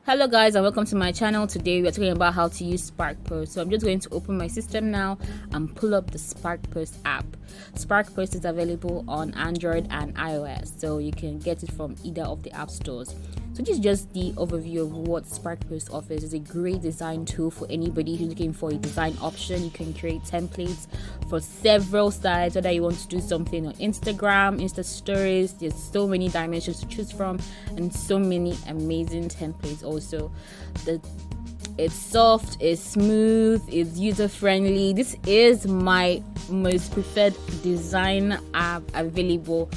Hello guys and welcome to my channel. Today we are talking about how to use Spark Post. So I'm just going to open my system now and pull up the Spark Post app. Spark Post is available on Android and iOS, so you can get it from either of the app stores. So this is just the overview of what Spark Post offers. It's a great design tool for anybody who's looking for a design option. You can create templates for several styles, whether you want to do something on Instagram, Insta stories. There's so many dimensions to choose from and so many amazing templates also. It's soft, it's smooth, it's user friendly. This is my most preferred design app available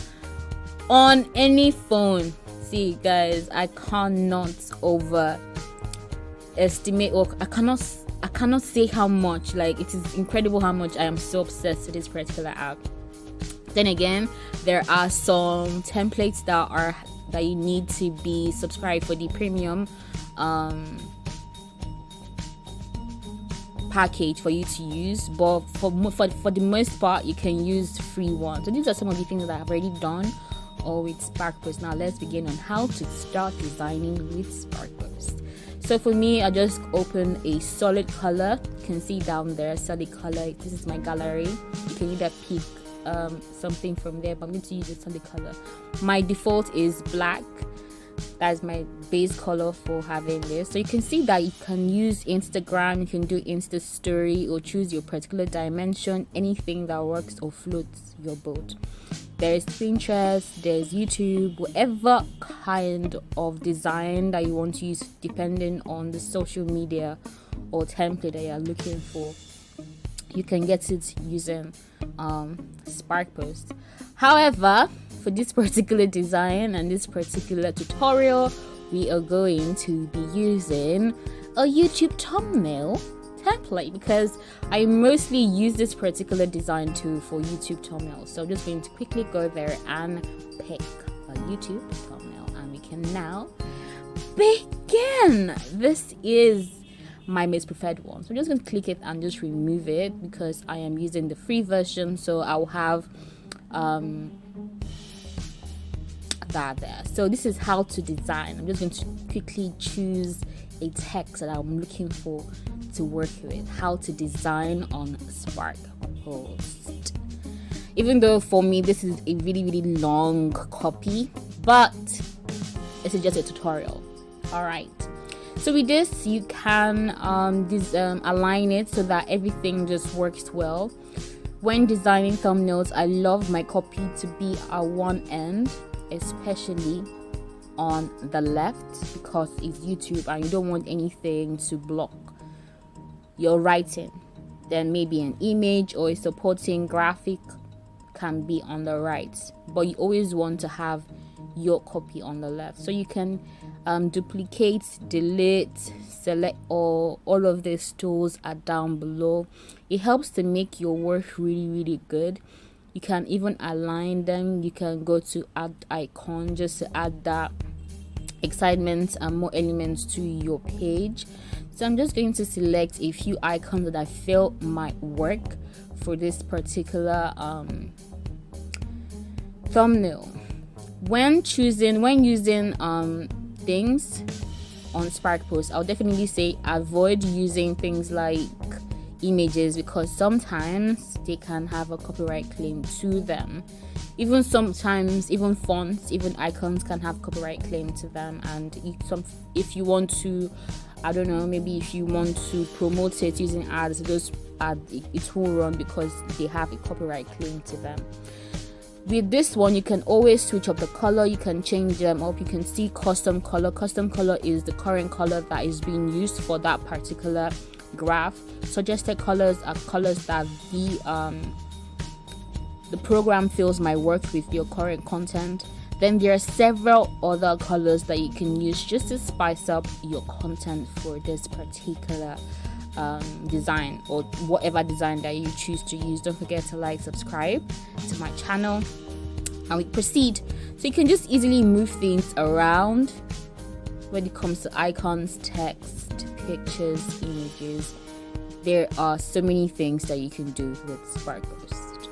on any phone. See guys, I cannot overestimate, or I cannot say how much, like, it is incredible how much I am so obsessed with this particular app. Then again, there are some templates that you need to be subscribed for the premium package for you to use, but for the most part you can use free ones. So these are some of the things that I've already done or with Spark Post. Now let's begin on how to start designing with Spark Post. So for me, I just open a solid color. You can see down there, solid color. This is my gallery. You can either pick something from there, but I'm going to use a solid color. My default is black. That's my base color for having this. So you can see that you can use Instagram, you can do Insta story, or choose your particular dimension, anything that works or floats your boat. There's Pinterest, there's YouTube, whatever kind of design that you want to use depending on the social media or template that you're looking for. You can get it using Spark Post. However, for this particular design and this particular tutorial, we are going to be using a YouTube thumbnail template because I mostly use this particular design tool for YouTube thumbnails. So I'm just going to quickly go there and pick a YouTube thumbnail, and we can now begin. This is my most preferred one, so I'm just going to click it and just remove it because I am using the free version, so I'll have that there. So this is how to design. I'm just going to quickly choose a text that I'm looking for to work with. How to design on Spark Post. Even though for me this is a really long copy, but this is just a tutorial. All right. So with this, you can align it so that everything just works well. When designing thumbnails, I love my copy to be at one end, especially on the left, because it's YouTube and you don't want anything to block your writing. Then maybe an image or a supporting graphic can be on the right, but you always want to have your copy on the left. So you can duplicate, delete, select all of these tools are down below. It helps to make your work really good. You can even align them. You can go to add icon just to add that excitement and more elements to your page. So I'm just going to select a few icons that I feel might work for this particular thumbnail. When using things on Spark Post, I'll definitely say avoid using things like images because sometimes they can have a copyright claim to them. Even sometimes, even fonts, even icons can have copyright claim to them. And if you want to, I don't know, maybe if you want to promote it using ads, those ads, it will run because they have a copyright claim to them. With this one, you can always switch up the color. You can change them up. You can see custom color. Custom color is the current color that is being used for that particular graph. Suggested colors are colors that the program feels might work with your current content. Then there are several other colors that you can use just to spice up your content for this particular design or whatever design that you choose to use. Don't forget to like, subscribe to my channel, and we proceed. So you can just easily move things around when it comes to icons, text, pictures, images. There are so many things that you can do with Spark Post.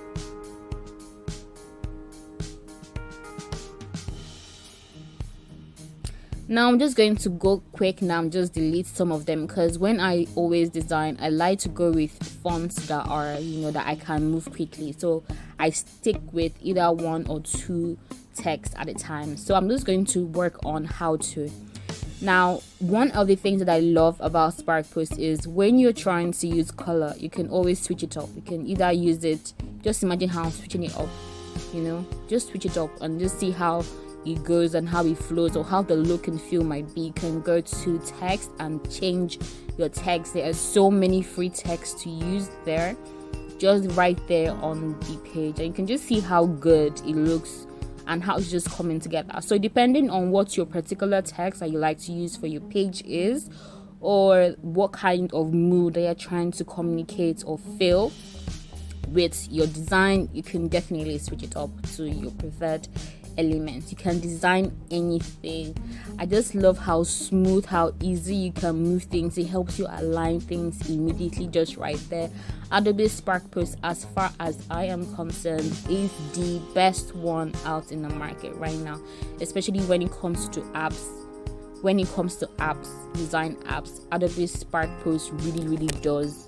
Now I'm just going to go quick now and just delete some of them, because when I always design, I like to go with fonts that are, that I can move quickly. So I stick with either 1 or 2 texts at a time. So I'm just going to work on how to. Now, one of the things that I love about Spark Post is when you're trying to use color, you can always switch it up. You can either use it, just imagine how I'm switching it up, just switch it up and just see how it goes and how it flows, or how the look and feel might be. You can go to text and change your text. There are so many free texts to use there, just right there on the page, and you can just see how good it looks and how it's just coming together. So depending on what your particular text that you like to use for your page is, or what kind of mood that you're trying to communicate or feel with your design, you can definitely switch it up to your preferred elements. You can design anything. I just love how smooth, how easy you can move things. It helps you align things immediately, just right there. Adobe Spark Post, as far as I am concerned, is the best one out in the market right now, especially when it comes to apps. When it comes to apps, design apps, Adobe Spark Post really does.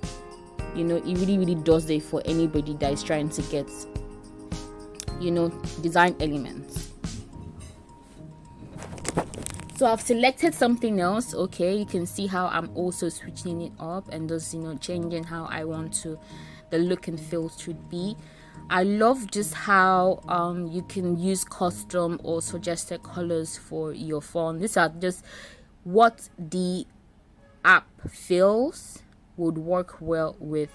It really does it for anybody that is trying to get design elements. So I've selected something else. Okay, you can see how I'm also switching it up and just changing how I want the look and feel should be. I love just how you can use custom or suggested colors for your font. These are just what the app feels would work well with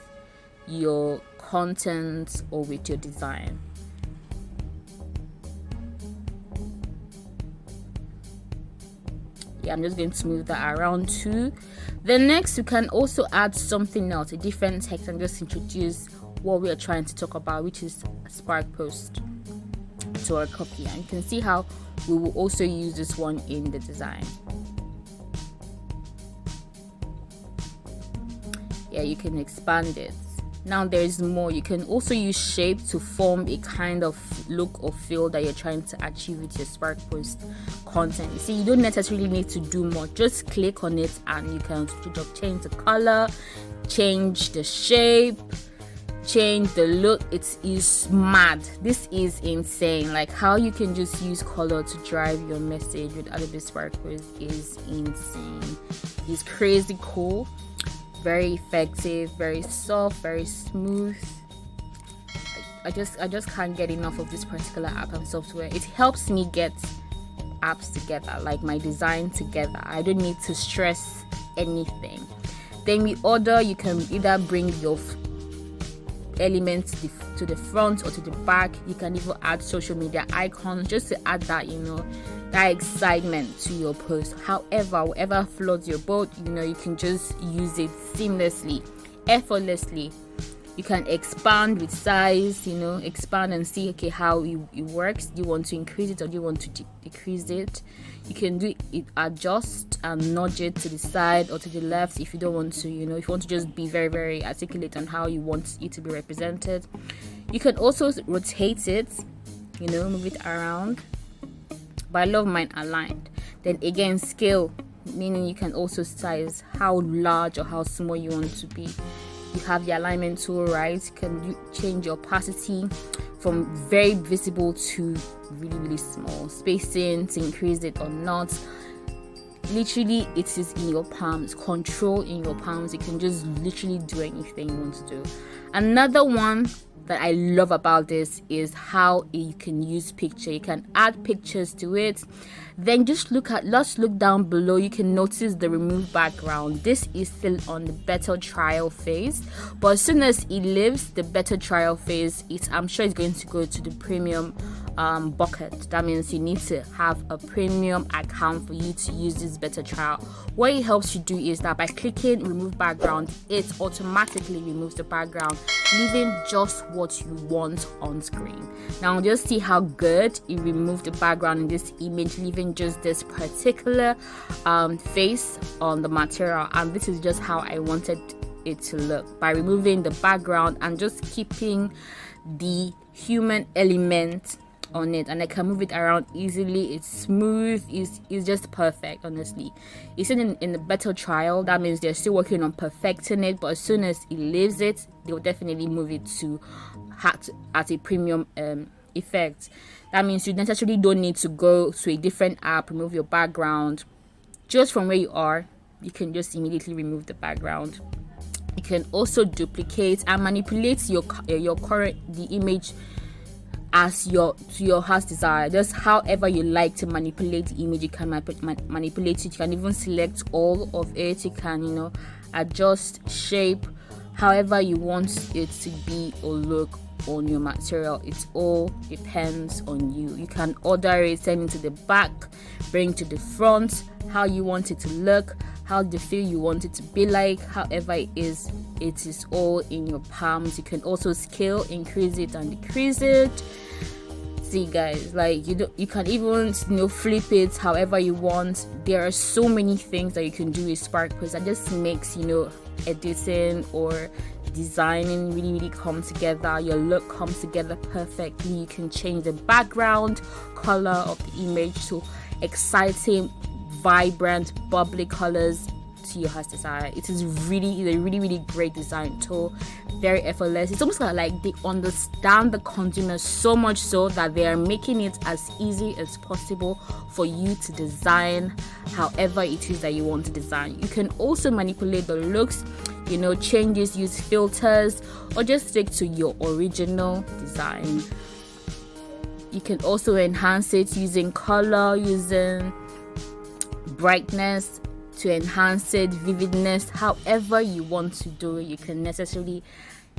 your content or with your design. Yeah, I'm just going to move that around too. Then next, you can also add something else, a different text, and just introduce what we are trying to talk about, which is Spark Post, to our copy. And you can see how we will also use this one in the design. Yeah, you can expand it. Now there's more. You can also use shape to form a kind of look or feel that you're trying to achieve with your Spark Post content. You see, you don't necessarily need to do more. Just click on it and you can change the color, change the shape, change the look. It is mad. This is insane. Like how you can just use color to drive your message with Adobe Spark Post is insane. It's crazy cool. Very effective, very soft, very smooth. I just can't get enough of this particular app and software. It helps me get apps together, like my design together. I don't need to stress anything. Then with order, you can either bring your elements to the front or to the back. You can even add social media icons just to add that that excitement to your post. However, whatever floats your boat, you can just use it seamlessly, effortlessly. You can expand with size, expand and see how it works. Do you want to increase it or do you want to decrease it? You can do it, adjust and nudge it to the side or to the left if you don't want to, if you want to just be very, very articulate on how you want it to be represented. You can also rotate it, move it around. But I love mine aligned. Then again, scale, meaning you can also size how large or how small you want it to be. You have the alignment tool, right? You can change your opacity from very visible to really, really small. Spacing to increase it or not. Literally, it is in your palms. Control in your palms. You can just literally do anything you want to do. Another one that I love about this is how you can use picture. You can add pictures to it. Then let's look down below. You can notice the remove background. This is still on the beta trial phase, but as soon as it leaves the beta trial phase, I'm sure it's going to go to the premium bucket. That means you need to have a premium account for you to use this beta trial. What it helps you do is that by clicking remove background, it automatically removes the background, leaving just what you want on screen. Now just see how good it removed the background in this image, leaving just this particular face on the material. And this is just how I wanted it to look, by removing the background and just keeping the human element on it, and I can move it around easily. It's smooth, it's just perfect. Honestly, it's in the beta trial. That means they're still working on perfecting it, but as soon as it leaves it, they'll definitely move it to at a premium effect. That means you necessarily don't need to go to a different app, remove your background. Just from where you are, you can just immediately remove the background. You can also duplicate and manipulate the image as to your heart's desire. Just however you like to manipulate the image, you can manipulate it. You can even select all of it. You can adjust shape however you want it to be or look on your material. It all depends on you. You can order it, send it to the back, bring it to the front, how you want it to look, how the feel you want it to be like. However it is all in your palms. You can also scale, increase it and decrease it. See guys, like you can even flip it however you want. There are so many things that you can do with Spark Post that just makes editing or designing really come together. Your look comes together perfectly. You can change the background color of the image to exciting, vibrant, bubbly colors to your heart's desire. It is a really great design tool, very effortless. It's almost like they understand the consumer so much so that they are making it as easy as possible for you to design however it is that you want to design. You can also manipulate the looks, changes, use filters, or just stick to your original design. You can also enhance it using color, using brightness to enhance it, vividness, however you want to do it. You can necessarily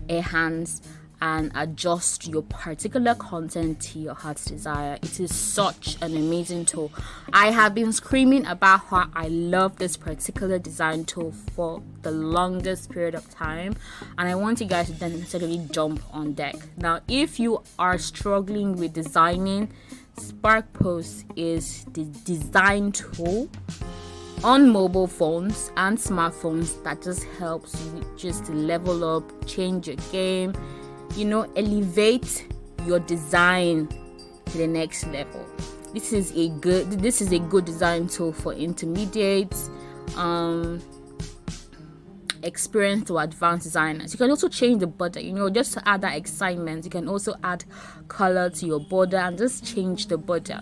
enhance and adjust your particular content to your heart's desire. It is such an amazing tool. I have been screaming about how I love this particular design tool for the longest period of time, and I want you guys to then necessarily jump on deck. Now, if you are struggling with designing, Spark Post is the design tool on mobile phones and smartphones that just helps you just to level up, change your game, elevate your design to the next level. This is a good design tool for intermediates, experienced to advanced designers. You can also change the border, just to add that excitement. You can also add color to your border and just change the border.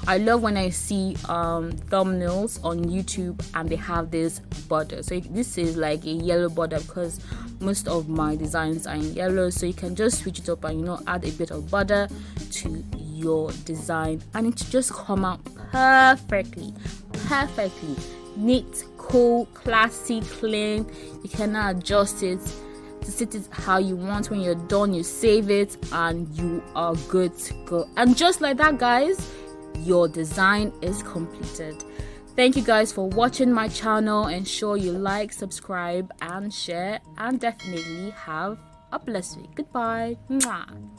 I love when I see thumbnails on YouTube and they have this border. So this is like a yellow border because most of my designs are in yellow. So you can just switch it up and add a bit of border to your design, and it just come out perfectly neat, cool, classy, clean. You can adjust it to sit it how you want. When you're done, you save it and you are good to go. And just like that, guys, your design is completed. Thank you guys for watching my channel. Ensure you like, subscribe and share, and definitely have a blessed week. Goodbye. Mwah.